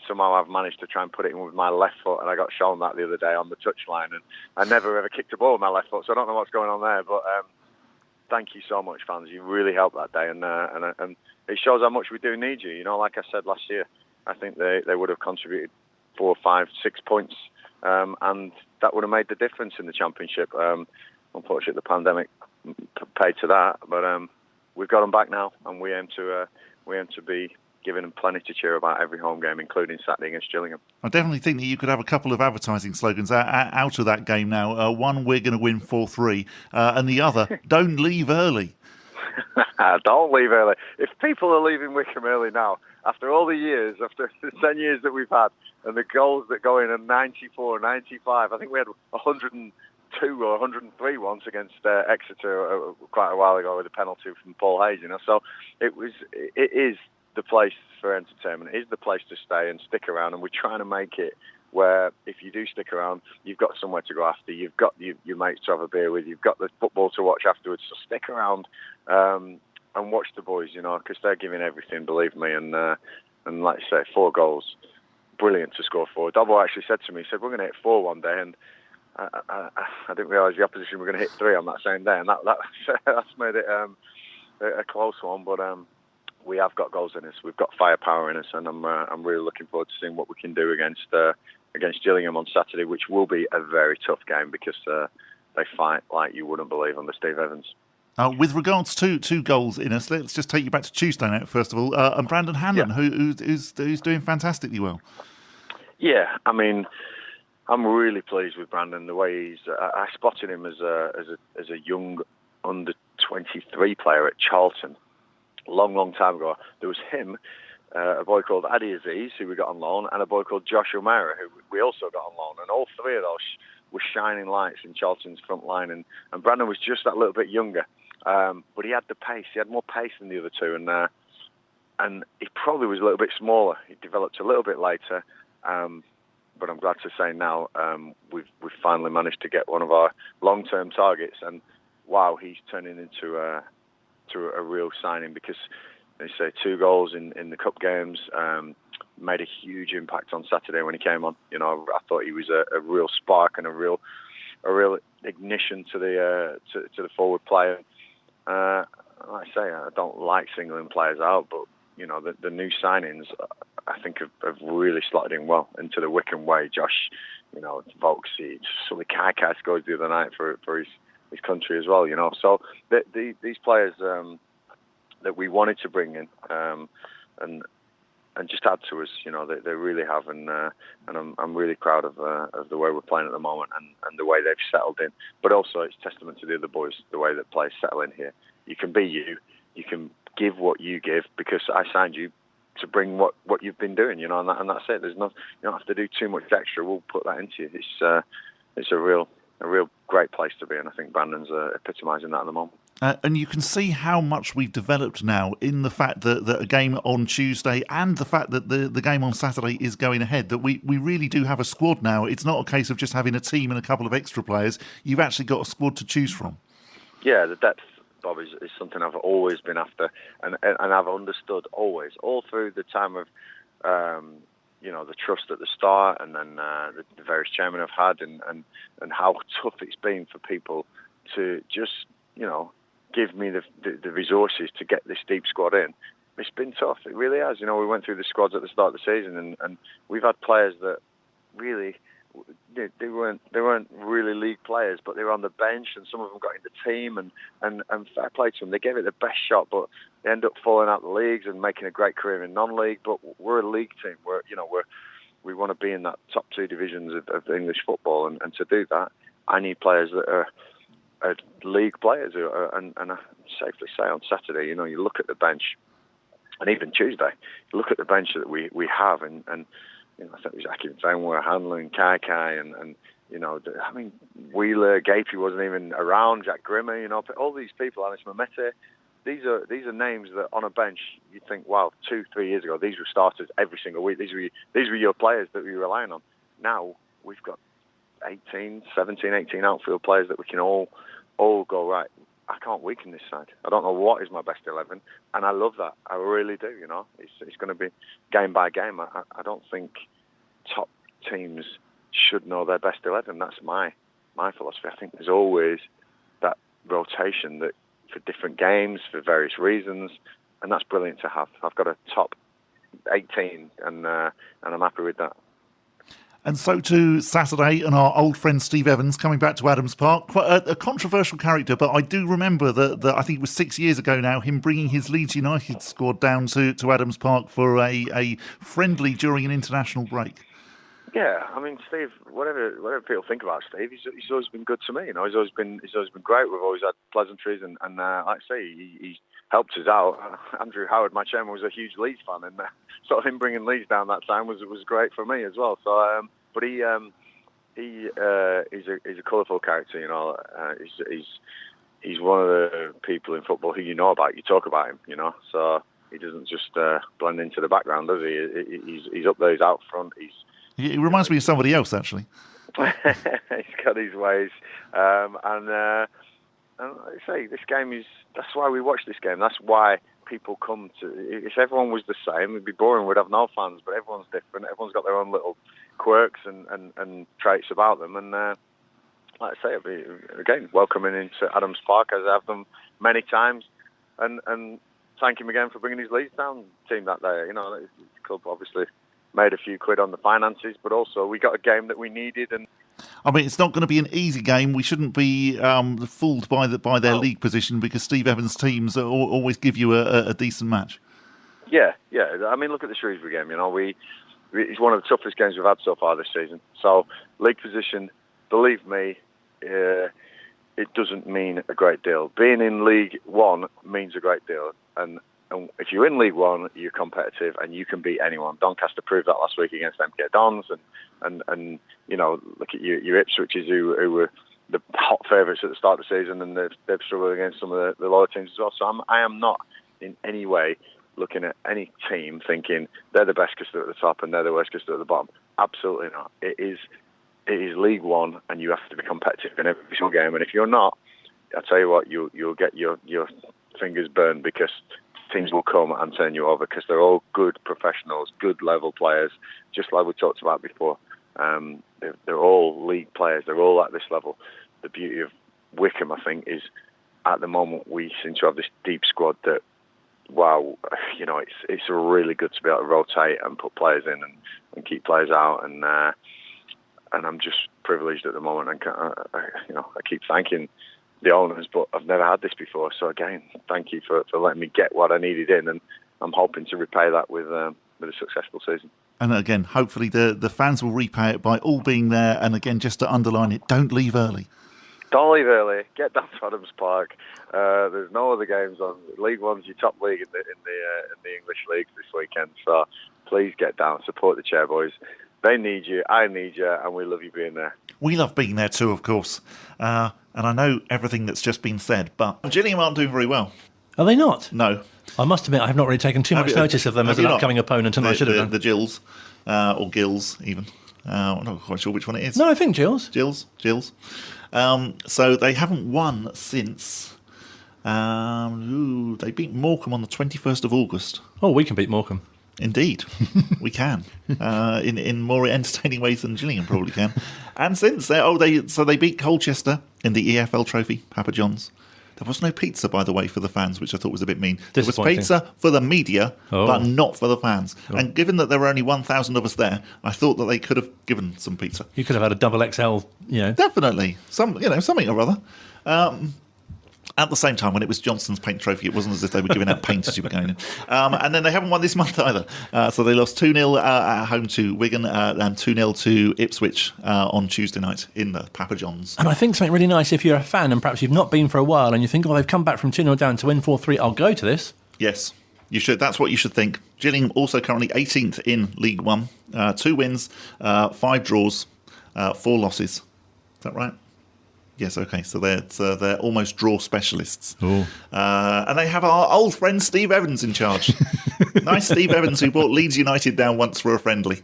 Somehow I've managed to try and put it in with my left foot, and I got shown that the other day on the touchline, and I never ever kicked a ball with my left foot, so I don't know what's going on there. But thank you so much, fans. You really helped that day, and it shows how much we do need you. Like I said last year, I think they would have contributed 4, 5, 6 points, and that would have made the difference in the championship. Unfortunately, the pandemic paid to that, but we've got them back now, and we aim to be giving them plenty to cheer about every home game, including Saturday against Gillingham. I definitely think that you could have a couple of advertising slogans out of that game now. One, we're going to win 4-3, and the other, don't leave early. Don't leave early. If people are leaving Wycombe early now, after all the years, after the 10 years that we've had, and the goals that go in at 94, 95, I think we had 102 or 103 once against Exeter quite a while ago with a penalty from Paul Hayes. So it is the place for entertainment. It is the place to stay and stick around, and we're trying to make it where if you do stick around, you've got somewhere to go after, you've got your mates to have a beer with, you've got the football to watch afterwards, so stick around and watch the boys, because they're giving everything, believe me, and like you say, 4 goals, brilliant to score 4. Dobbo actually said to me, he said, we're going to hit 4 one day, and I didn't realise the opposition were going to hit 3 on that same day, and that's made it a close one, but we have got goals in us. We've got firepower in us, and I'm really looking forward to seeing what we can do against Gillingham on Saturday, which will be a very tough game because they fight like you wouldn't believe under Steve Evans. With regards to 2 goals in us, let's just take you back to Tuesday night first of all, and Brandon Hanlon, who's doing fantastically well. Yeah, I mean, I'm really pleased with Brandon. The way I spotted him as a young under 23 player at Charlton. Long time ago. There was him, a boy called Adi Aziz, who we got on loan, and a boy called Josh O'Mara, who we also got on loan. And all 3 of those were shining lights in Charlton's front line. And Brandon was just that little bit younger. But he had the pace. He had more pace than the other 2. And he probably was a little bit smaller. He developed a little bit later. But I'm glad to say now we've finally managed to get one of our long-term targets. And wow, he's turning into a real signing because they say 2 goals in the cup games, made a huge impact on Saturday when he came on. I thought he was a real spark and a real ignition to the forward play. Like I say, I don't like singling players out, but the new signings I think have really slotted in well into the Wycombe way. Josh, Volksy, Sully Kaikai scores the other night for his country as well, So these players that we wanted to bring in and just add to us, they really have, and I'm really proud of the way we're playing at the moment and the way they've settled in. But also, it's testament to the other boys, the way that players settle in here. You can be you can give what you give because I signed you to bring what you've been doing, and that's it. You don't have to do too much extra. We'll put that into you. It's a real great place to be, and I think Brandon's epitomising that at the moment. And you can see how much we've developed now in the fact that a game on Tuesday and the fact that the game on Saturday is going ahead, that we really do have a squad now. It's not a case of just having a team and a couple of extra players. You've actually got a squad to choose from. Yeah, the depth, Bob, is something I've always been after and I've understood always, all through the time of the trust at the start and then the various chairmen I've had and how tough it's been for people to just, give me the resources to get this deep squad in. It's been tough. It really has. We went through the squads at the start of the season and we've had players that really, they weren't really league players, but they were on the bench and some of them got in the team and fair play to them. They gave it the best shot, but they end up falling out the leagues and making a great career in non-league. But we're a league team. We want to be in that top 2 divisions of English football, and to do that, I need players that are league players. And I safely say on Saturday, you look at the bench, and even Tuesday, you look at the bench that we have, and I think it was Akin Fenwer, Hanlon, Kaikai, and I mean, Wheeler, Gape wasn't even around, Jack Grimmer, all these people, Anis Mamete. These are names that on a bench you'd think, wow, 2-3 years ago these were starters every single week. These were your players that we were relying on. Now we've got 18 outfield players that we can all go, right, I can't weaken this side. I don't know what is my best 11, and I love that. I really do. It's going to be game by game. I don't think top teams should know their best 11. That's my philosophy. I think there's always that rotation that for different games, for various reasons, and that's brilliant to have. I've got a top 18, and I'm happy with that. And so to Saturday, and our old friend Steve Evans coming back to Adams Park. Quite a controversial character, but I do remember that I think it was 6 years ago now, him bringing his Leeds United squad down to Adams Park for a friendly during an international break. Yeah, I mean, Steve, whatever people think about Steve, he's always been good to me. He's always been great. We've always had pleasantries, and like I say, he helped us out. Andrew Howard, my chairman, was a huge Leeds fan, and sort of him bringing Leeds down that time was great for me as well. So, but he's a colourful character. He's one of the people in football who you know about. You talk about him, So he doesn't just blend into the background, does he? He's up there. He's out front. He reminds me of somebody else, actually. He's got his ways, and like I say, this game that's why we watch this game. That's why people come to. If everyone was the same, it'd be boring. We'd have no fans, but everyone's different. Everyone's got their own little quirks and traits about them. And like I say, I'll be again welcoming into Adams Park as I have them many times, and thank him again for bringing his Leeds Town team that day. The club obviously made a few quid on the finances, but also we got a game that we needed. And I mean, it's not going to be an easy game. We shouldn't be fooled by their league position, because Steve Evans' teams always give you a decent match. Yeah. I mean, look at the Shrewsbury game. It's one of the toughest games we've had so far this season. So league position, believe me, it doesn't mean a great deal. Being in League One means a great deal, and if you're in League One, you're competitive and you can beat anyone. Doncaster proved that last week against MK Dons, and look at your Ipswiches who were the hot favourites at the start of the season, and they've struggled against some of the lower teams as well. So I am not in any way looking at any team thinking they're the best because they're at the top and they're the worst because they're at the bottom. Absolutely not. It is League One, and you have to be competitive in every single game. And if you're not, I tell you what, you'll get your fingers burned, because teams will come and turn you over, because they're all good professionals, good level players, just like we talked about before. They're all league players. They're all at this level. The beauty of Wycombe, I think, is at the moment we seem to have this deep squad that, wow, it's really good to be able to rotate and put players in and keep players out. And I'm just privileged at the moment. And I keep thanking the owners, but I've never had this before. So again, thank you for letting me get what I needed in, and I'm hoping to repay that with a successful season. And again, hopefully the fans will repay it by all being there. And again, just to underline it, don't leave early. Don't leave early. Get down to Adams Park. There's no other games on. League One's your top league in the English leagues this weekend. So please get down, support the Chairboys. They need you, I need you, and we love you being there. We love being there too, of course. And I know everything that's just been said, but Gillingham aren't doing very well. Are they not? No. I must admit, I have not really taken too much notice of them as an upcoming opponent, and I should have done. The Gills, or Gills, even. I'm not quite sure which one it is. No, I think Gills. Gills. So they haven't won since... they beat Morecambe on the 21st of August. Oh, we can beat Morecambe. Indeed, we can. In more entertaining ways than Gillingham probably can. And since they beat Colchester in the EFL Trophy, Papa John's. There was no pizza, by the way, for the fans, which I thought was a bit mean. There was pizza for the media, but not for the fans. Oh. And given that there were only 1,000 of us there, I thought that they could have given some pizza. You could have had a double XL, Definitely, something or other. At the same time, when it was Johnson's paint trophy, it wasn't as if they were giving out paint as you were going in. And then they haven't won this month either. So they lost 2-0 at home to Wigan and 2-0 to Ipswich on Tuesday night in the Papa John's. And I think something really nice, if you're a fan and perhaps you've not been for a while and you think, they've come back from 2-0 down to win 4-3, I'll go to this. Yes, you should. That's what you should think. Gillingham also currently 18th in League One. 2 wins, 5 draws, 4 losses. Is that right? Yes, okay. So they're almost draw specialists. And they have our old friend Steve Evans in charge. Nice Steve Evans, who brought Leeds United down once for a friendly.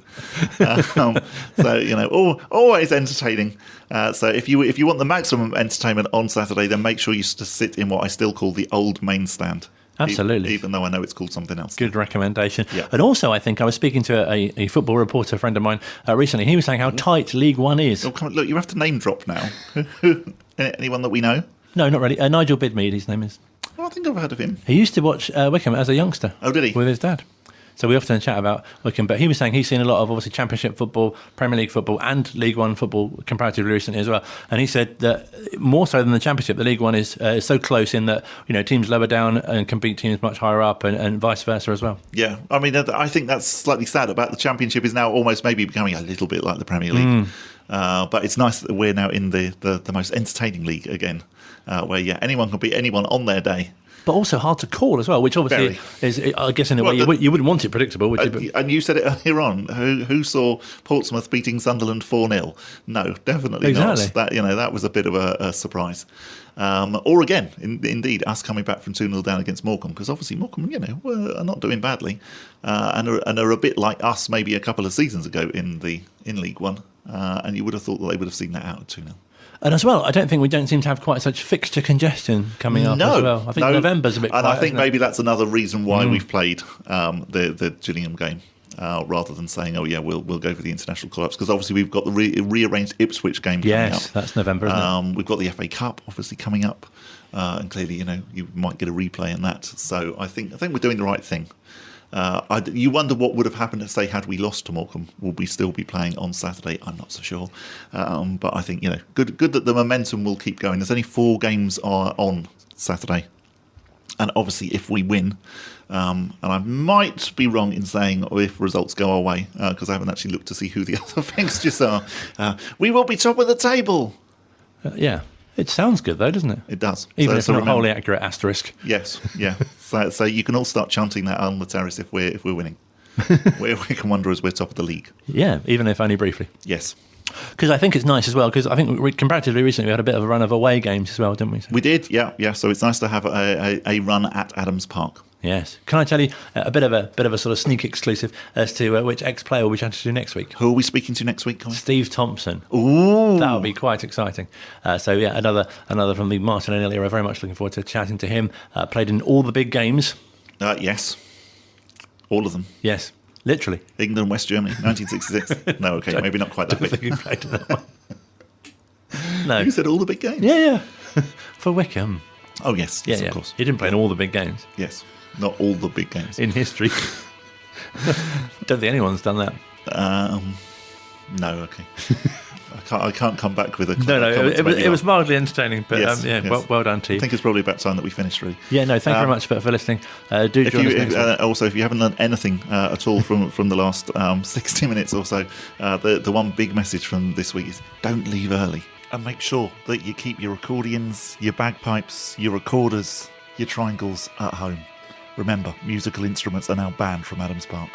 So, always entertaining. So if you want the maximum entertainment on Saturday, then make sure you sit in what I still call the old main stand. Absolutely. Even though I know it's called something else. Good recommendation. Yeah. And also, I think I was speaking to a football reporter friend of mine recently. He was saying how tight League One is. Oh, come on, look, you have to name drop now. Anyone that we know? No, not really. Nigel Bidmead, his name is. Oh, I think I've heard of him. He used to watch Wycombe as a youngster. Oh, did he? With his dad. So we often chat about Wycombe, but he was saying he's seen a lot of obviously Championship football, Premier League football, and League One football comparatively recently as well. And he said that more so than the Championship, the League One is so close in that teams lower down and can beat teams much higher up, and vice versa as well. Yeah, I mean, I think that's slightly sad about the Championship is now almost maybe becoming a little bit like the Premier League. But it's nice that we're now in the most entertaining league again, where anyone can beat anyone on their day. But also hard to call as well, which obviously is, I guess, in a way you wouldn't want it predictable, would you? And you said it earlier on. Who saw Portsmouth beating Sunderland 4-0? No, definitely not. That was a bit of a surprise. Or again, indeed, us coming back from 2-0 down against Morecambe, because obviously Morecambe, are not doing badly, and are a bit like us maybe a couple of seasons ago in League One, and you would have thought that they would have seen that out at 2-0. And as well, I don't think we don't seem to have quite such fixture congestion coming up as well. I think November's a bit quiet. And I think maybe that's another reason why we've played the Gillingham game rather than saying, we'll go for the international call-ups, because obviously we've got the rearranged Ipswich game coming up. Yes, that's November, isn't it? We've got the FA Cup obviously coming up, and clearly, you might get a replay in that. So I think we're doing the right thing. You wonder what would have happened, say, had we lost to Morecambe. Will we still be playing on Saturday? I'm not so sure. But I think, good that the momentum will keep going. There's only 4 games on Saturday. And obviously, if we win, and I might be wrong in saying if results go our way, because I haven't actually looked to see who the other fixtures are, we will be top of the table. Yeah. It sounds good, though, doesn't it? It does. Even if it's not a wholly accurate asterisk. Yes, yeah. So you can all start chanting that on the terrace if we're winning. We're Wycombe Wanderers, we're top of the league. Yeah, even if only briefly. Yes. Because I think it's nice as well, because I think comparatively recently we had a bit of a run of away games as well, didn't we? We did, yeah. So it's nice to have a run at Adams Park. Yes. Can I tell you a bit of a sort of sneak exclusive as to which ex-player we'll be chatting to next week? Who are we speaking to next week, Colin? Steve Thompson. Ooh, that'll be quite exciting. Another from the Martin and Ilya. We're very much looking forward to chatting to him. Played in all the big games. Yes, all of them. Yes, literally. England, West Germany, 1966. No, okay, maybe not quite that big. Think you played in that one. No, you said all the big games. Yeah, for Wycombe. Oh yes, of course. He didn't play in all the big games. Yes. Not all the big games in history. Don't think anyone's done that. No, okay. I can't come back with a no. It was mildly entertaining, but yes. Well done to you. I think it's probably about time that we finished, really. Yeah, no. Thank you very much for listening. Do join us next week. Also, if you haven't learned anything at all from the last 60 minutes or so, the one big message from this week is don't leave early, and make sure that you keep your accordions, your bagpipes, your recorders, your triangles at home. Remember, musical instruments are now banned from Adams Park.